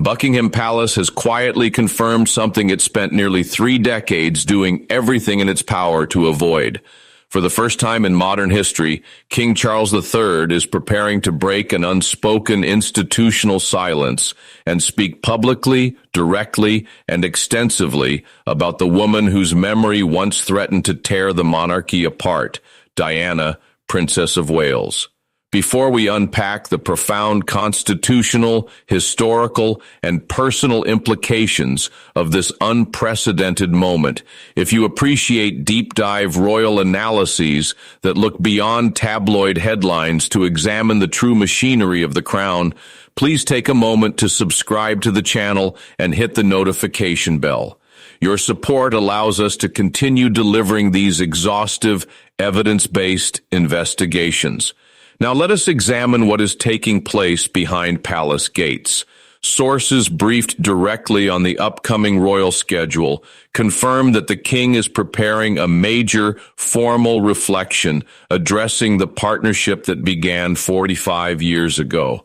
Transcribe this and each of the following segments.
Buckingham Palace has quietly confirmed something it spent nearly 3 decades doing everything in its power to avoid. For the first time in modern history, King Charles III is preparing to break an unspoken institutional silence and speak publicly, directly, and extensively about the woman whose memory once threatened to tear the monarchy apart, Diana, Princess of Wales. Before we unpack the profound constitutional, historical, and personal implications of this unprecedented moment, if you appreciate deep-dive royal analyses that look beyond tabloid headlines to examine the true machinery of the crown, please take a moment to subscribe to the channel and hit the notification bell. Your support allows us to continue delivering these exhaustive, evidence-based investigations. Now let us examine what is taking place behind palace gates. Sources briefed directly on the upcoming royal schedule confirm that the king is preparing a major formal reflection addressing the partnership that began 45 years ago.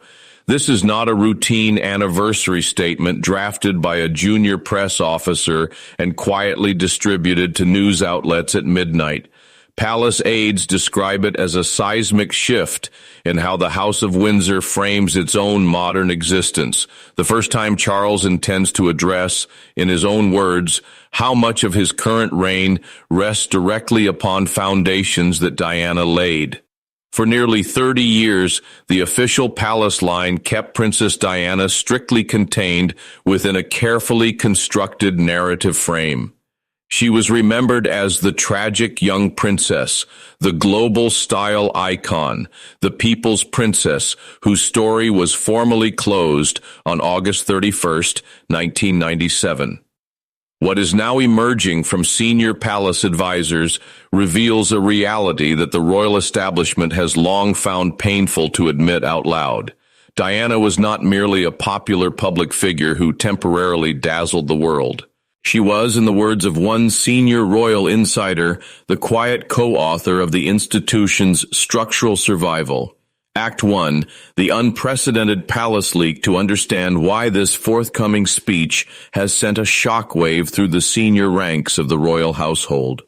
This is not a routine anniversary statement drafted by a junior press officer and quietly distributed to news outlets at midnight. Palace aides describe it as a seismic shift in how the House of Windsor frames its own modern existence, the first time Charles intends to address, in his own words, how much of his current reign rests directly upon foundations that Diana laid. For nearly 30 years, the official palace line kept Princess Diana strictly contained within a carefully constructed narrative frame. She was remembered as the tragic young princess, the global-style icon, the people's princess, whose story was formally closed on August 31st, 1997. What is now emerging from senior palace advisors reveals a reality that the royal establishment has long found painful to admit out loud. Diana was not merely a popular public figure who temporarily dazzled the world. She was, in the words of one senior royal insider, the quiet co-author of the institution's structural survival. Act 1, the unprecedented palace leak to understand why this forthcoming speech has sent a shockwave through the senior ranks of the royal household.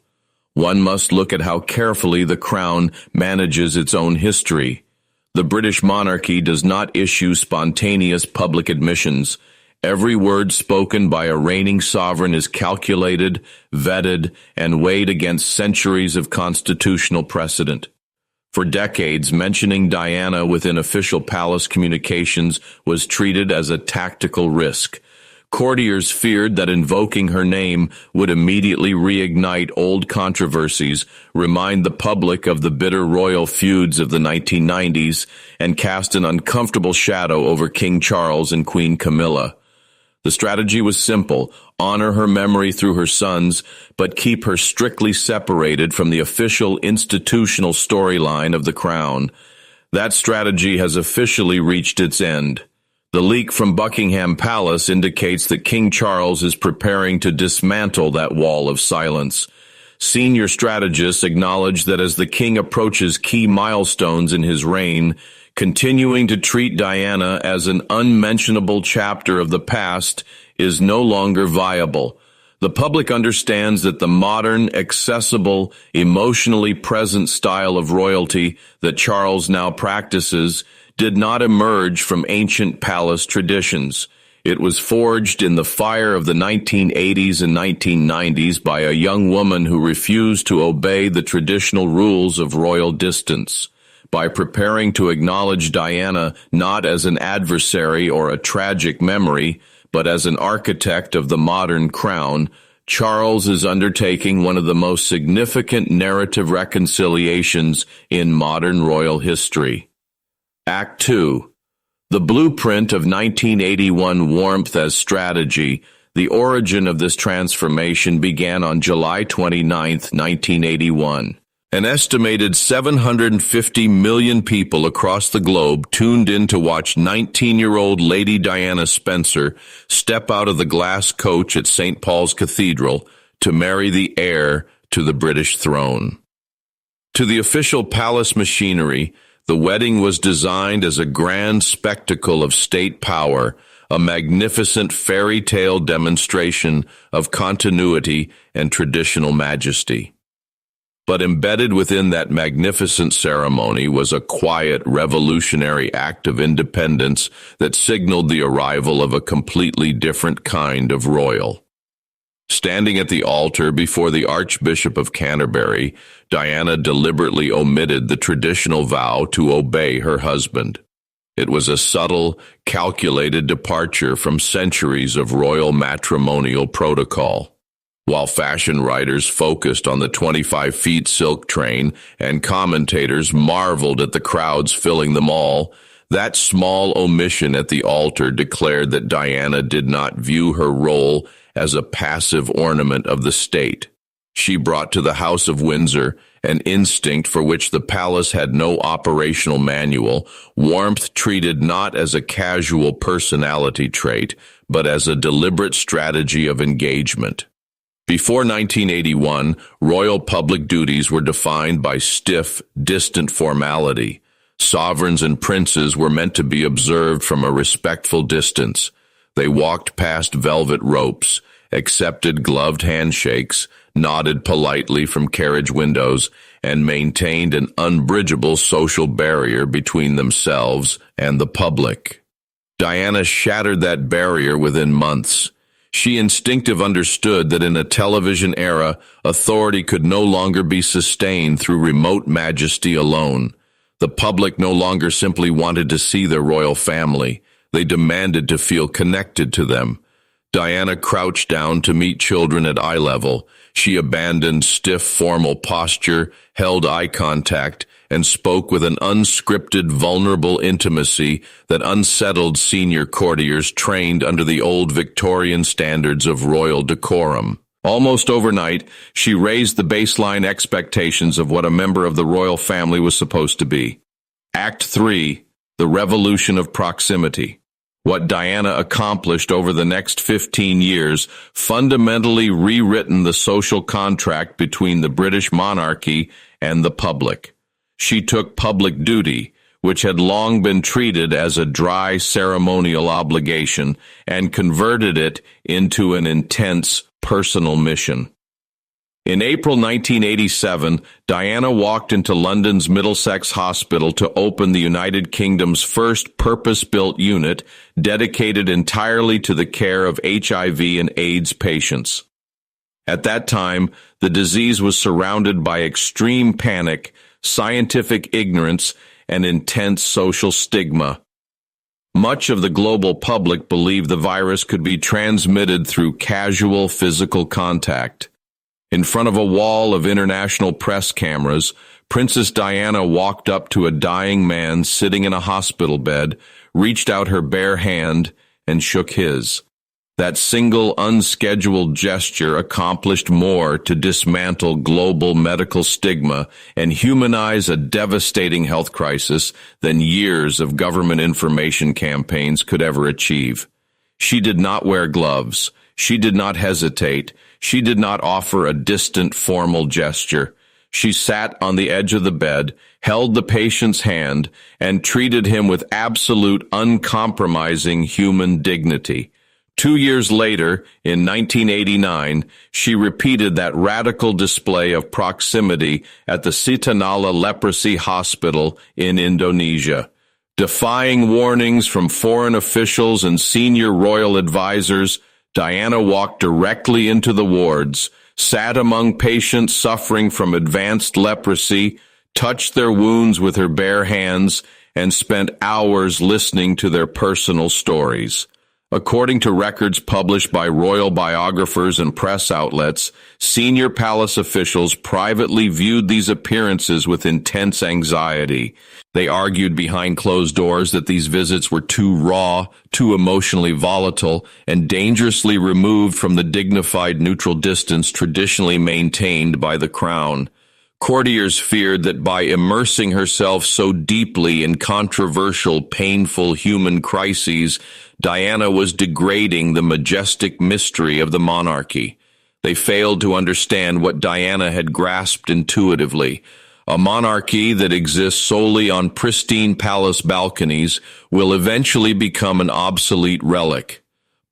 One must look at how carefully the crown manages its own history. The British monarchy does not issue spontaneous public admissions. Every word spoken by a reigning sovereign is calculated, vetted, and weighed against centuries of constitutional precedent. For decades, mentioning Diana within official palace communications was treated as a tactical risk. Courtiers feared that invoking her name would immediately reignite old controversies, remind the public of the bitter royal feuds of the 1990s, and cast an uncomfortable shadow over King Charles and Queen Camilla. The strategy was simple: honor her memory through her sons, but keep her strictly separated from the official institutional storyline of the crown. That strategy has officially reached its end. The leak from Buckingham Palace indicates that King Charles is preparing to dismantle that wall of silence. Senior strategists acknowledge that as the king approaches key milestones in his reign, continuing to treat Diana as an unmentionable chapter of the past is no longer viable. The public understands that the modern, accessible, emotionally present style of royalty that Charles now practices did not emerge from ancient palace traditions. It was forged in the fire of the 1980s and 1990s by a young woman who refused to obey the traditional rules of royal distance. By preparing to acknowledge Diana not as an adversary or a tragic memory, but as an architect of the modern crown, Charles is undertaking one of the most significant narrative reconciliations in modern royal history. Act 2. The blueprint of 1981 warmth as strategy. The origin of this transformation began on July 29, 1981. An estimated 750 million people across the globe tuned in to watch 19-year-old Lady Diana Spencer step out of the glass coach at St. Paul's Cathedral to marry the heir to the British throne. To the official palace machinery, the wedding was designed as a grand spectacle of state power, a magnificent fairy tale demonstration of continuity and traditional majesty. But embedded within that magnificent ceremony was a quiet, revolutionary act of independence that signaled the arrival of a completely different kind of royal. Standing at the altar before the Archbishop of Canterbury, Diana deliberately omitted the traditional vow to obey her husband. It was a subtle, calculated departure from centuries of royal matrimonial protocol. While fashion writers focused on the 25-feet silk train and commentators marveled at the crowds filling the mall, that small omission at the altar declared that Diana did not view her role as a passive ornament of the state. She brought to the House of Windsor an instinct for which the palace had no operational manual, warmth treated not as a casual personality trait, but as a deliberate strategy of engagement. Before 1981, royal public duties were defined by stiff, distant formality. Sovereigns and princes were meant to be observed from a respectful distance. They walked past velvet ropes, accepted gloved handshakes, nodded politely from carriage windows, and maintained an unbridgeable social barrier between themselves and the public. Diana shattered that barrier within months. She instinctively understood that in a television era, authority could no longer be sustained through remote majesty alone. The public no longer simply wanted to see their royal family. They demanded to feel connected to them. Diana crouched down to meet children at eye level. She abandoned stiff formal posture, held eye contact, and spoke with an unscripted, vulnerable intimacy that unsettled senior courtiers trained under the old Victorian standards of royal decorum. Almost overnight, she raised the baseline expectations of what a member of the royal family was supposed to be. Act 3, the revolution of proximity. What Diana accomplished over the next 15 years fundamentally rewritten the social contract between the British monarchy and the public. She took public duty, which had long been treated as a dry ceremonial obligation, and converted it into an intense personal mission. In April 1987, Diana walked into London's Middlesex Hospital to open the United Kingdom's first purpose-built unit dedicated entirely to the care of HIV and AIDS patients. At that time, the disease was surrounded by extreme panic, scientific ignorance, and intense social stigma. Much of the global public believed the virus could be transmitted through casual physical contact. In front of a wall of international press cameras, Princess Diana walked up to a dying man sitting in a hospital bed, reached out her bare hand, and shook his. That single, unscheduled gesture accomplished more to dismantle global medical stigma and humanize a devastating health crisis than years of government information campaigns could ever achieve. She did not wear gloves. She did not hesitate. She did not offer a distant, formal gesture. She sat on the edge of the bed, held the patient's hand, and treated him with absolute, uncompromising human dignity. 2 years later, in 1989, she repeated that radical display of proximity at the Sitanala Leprosy Hospital in Indonesia. Defying warnings from foreign officials and senior royal advisors, Diana walked directly into the wards, sat among patients suffering from advanced leprosy, touched their wounds with her bare hands, and spent hours listening to their personal stories. According to records published by royal biographers and press outlets, senior palace officials privately viewed these appearances with intense anxiety. They argued behind closed doors that these visits were too raw, too emotionally volatile, and dangerously removed from the dignified neutral distance traditionally maintained by the crown. Courtiers feared that by immersing herself so deeply in controversial, painful human crises, Diana was degrading the majestic mystery of the monarchy. They failed to understand what Diana had grasped intuitively, A monarchy that exists solely on pristine palace balconies will eventually become an obsolete relic.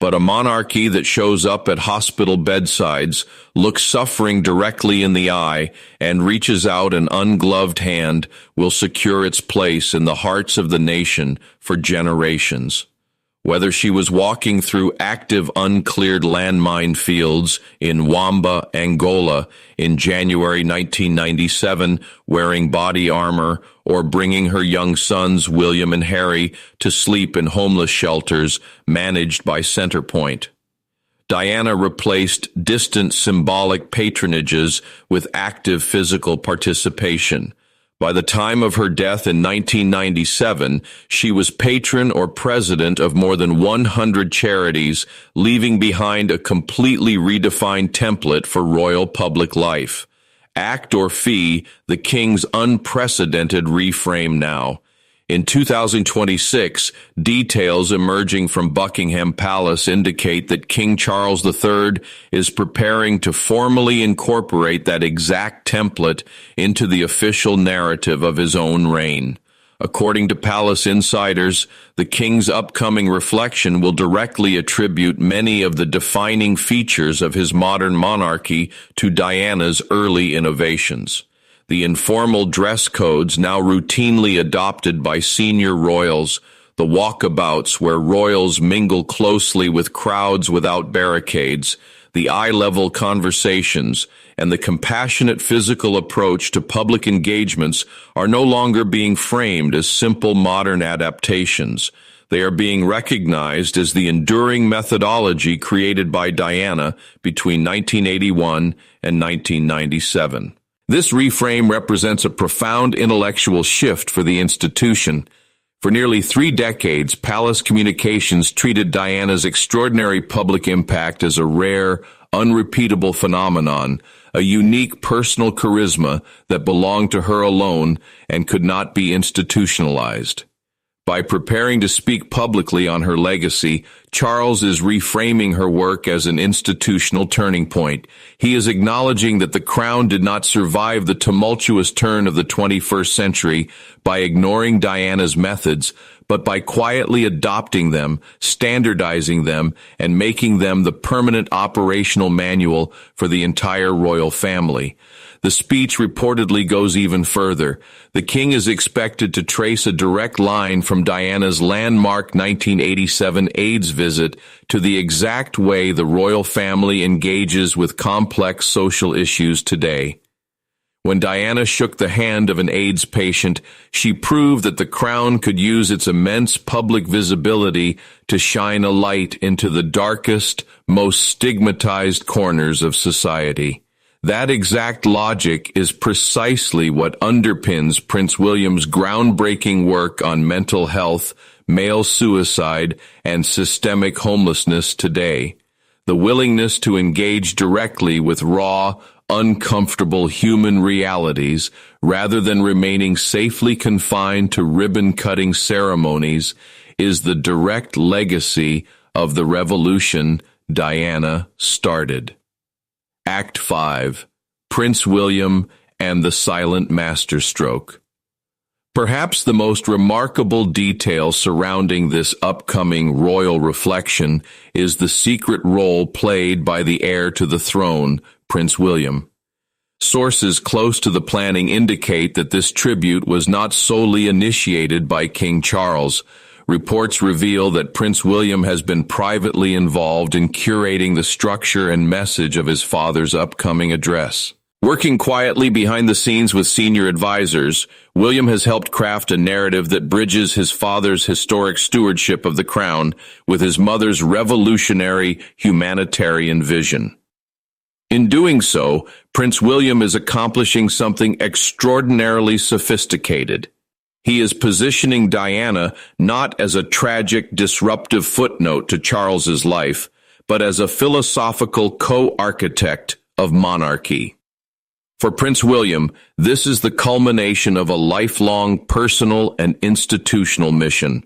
But a monarchy that shows up at hospital bedsides, looks suffering directly in the eye, and reaches out an ungloved hand will secure its place in the hearts of the nation for generations. Whether she was walking through active uncleared landmine fields in Wamba, Angola in January 1997, wearing body armor, or bringing her young sons, William and Harry, to sleep in homeless shelters managed by Centerpoint. Diana replaced distant symbolic patronages with active physical participation. By the time of her death in 1997, she was patron or president of more than 100 charities, leaving behind a completely redefined template for royal public life. Act or fee, the king's unprecedented reframe now. In 2026, details emerging from Buckingham Palace indicate that King Charles III is preparing to formally incorporate that exact template into the official narrative of his own reign. According to palace insiders, the king's upcoming reflection will directly attribute many of the defining features of his modern monarchy to Diana's early innovations. The informal dress codes now routinely adopted by senior royals, the walkabouts where royals mingle closely with crowds without barricades, the eye-level conversations, and the compassionate physical approach to public engagements are no longer being framed as simple modern adaptations. They are being recognized as the enduring methodology created by Diana between 1981 and 1997. This reframe represents a profound intellectual shift for the institution. For nearly 3 decades, palace communications treated Diana's extraordinary public impact as a rare, unrepeatable phenomenon, a unique personal charisma that belonged to her alone and could not be institutionalized. By preparing to speak publicly on her legacy, Charles is reframing her work as an institutional turning point. He is acknowledging that the crown did not survive the tumultuous turn of the 21st century by ignoring Diana's methods, but by quietly adopting them, standardizing them, and making them the permanent operational manual for the entire royal family. The speech reportedly goes even further. The king is expected to trace a direct line from Diana's landmark 1987 AIDS visit to the exact way the royal family engages with complex social issues today. When Diana shook the hand of an AIDS patient, she proved that the crown could use its immense public visibility to shine a light into the darkest, most stigmatized corners of society. That exact logic is precisely what underpins Prince William's groundbreaking work on mental health, male suicide, and systemic homelessness today. The willingness to engage directly with raw, uncomfortable human realities rather than remaining safely confined to ribbon-cutting ceremonies is the direct legacy of the revolution Diana started. Act 5. Prince William and the Silent Masterstroke. Perhaps the most remarkable detail surrounding this upcoming royal reflection is the secret role played by the heir to the throne, Prince William. Sources close to the planning indicate that this tribute was not solely initiated by King Charles. Reports reveal that Prince William has been privately involved in curating the structure and message of his father's upcoming address. Working quietly behind the scenes with senior advisors, William has helped craft a narrative that bridges his father's historic stewardship of the crown with his mother's revolutionary humanitarian vision. In doing so, Prince William is accomplishing something extraordinarily sophisticated. He is positioning Diana not as a tragic, disruptive footnote to Charles's life, but as a philosophical co-architect of monarchy. For Prince William, this is the culmination of a lifelong personal and institutional mission.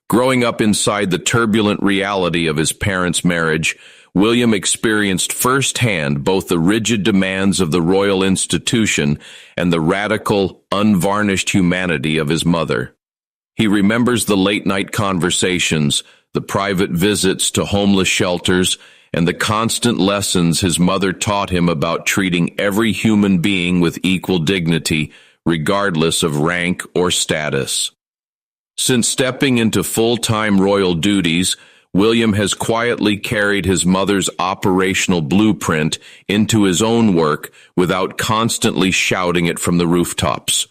Growing up inside the turbulent reality of his parents' marriage, William experienced firsthand both the rigid demands of the royal institution and the radical, unvarnished humanity of his mother. He remembers the late-night conversations, the private visits to homeless shelters, and the constant lessons his mother taught him about treating every human being with equal dignity, regardless of rank or status. Since stepping into full-time royal duties, William has quietly carried his mother's operational blueprint into his own work without constantly shouting it from the rooftops.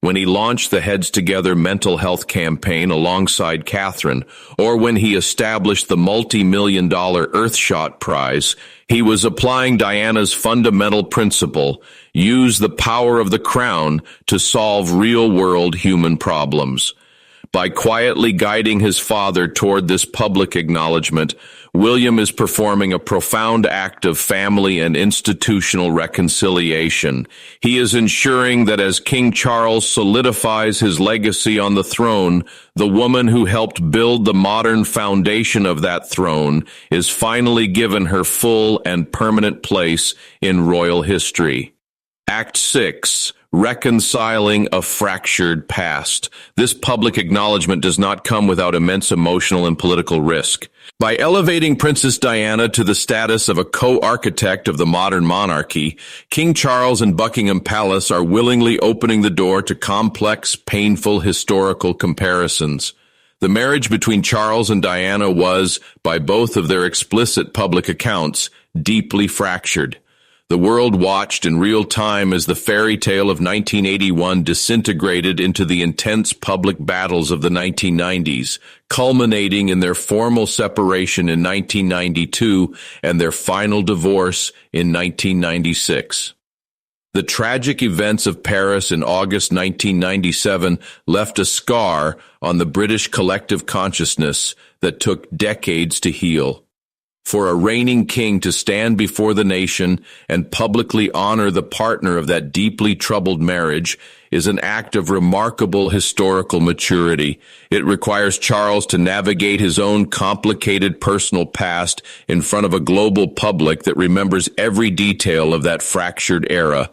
When he launched the Heads Together mental health campaign alongside Catherine, or when he established the multi-million-dollar Earthshot Prize, he was applying Diana's fundamental principle: use the power of the crown to solve real-world human problems. By quietly guiding his father toward this public acknowledgement, William is performing a profound act of family and institutional reconciliation. He is ensuring that as King Charles solidifies his legacy on the throne, the woman who helped build the modern foundation of that throne is finally given her full and permanent place in royal history. Act 6. Reconciling a fractured past. This public acknowledgement does not come without immense emotional and political risk. By elevating Princess Diana to the status of a co-architect of the modern monarchy, King Charles and Buckingham Palace are willingly opening the door to complex, painful historical comparisons. The marriage between Charles and Diana was, by both of their explicit public accounts, deeply fractured. The world watched in real time as the fairy tale of 1981 disintegrated into the intense public battles of the 1990s, culminating in their formal separation in 1992 and their final divorce in 1996. The tragic events of Paris in August 1997 left a scar on the British collective consciousness that took decades to heal. For a reigning king to stand before the nation and publicly honor the partner of that deeply troubled marriage is an act of remarkable historical maturity. It requires Charles to navigate his own complicated personal past in front of a global public that remembers every detail of that fractured era.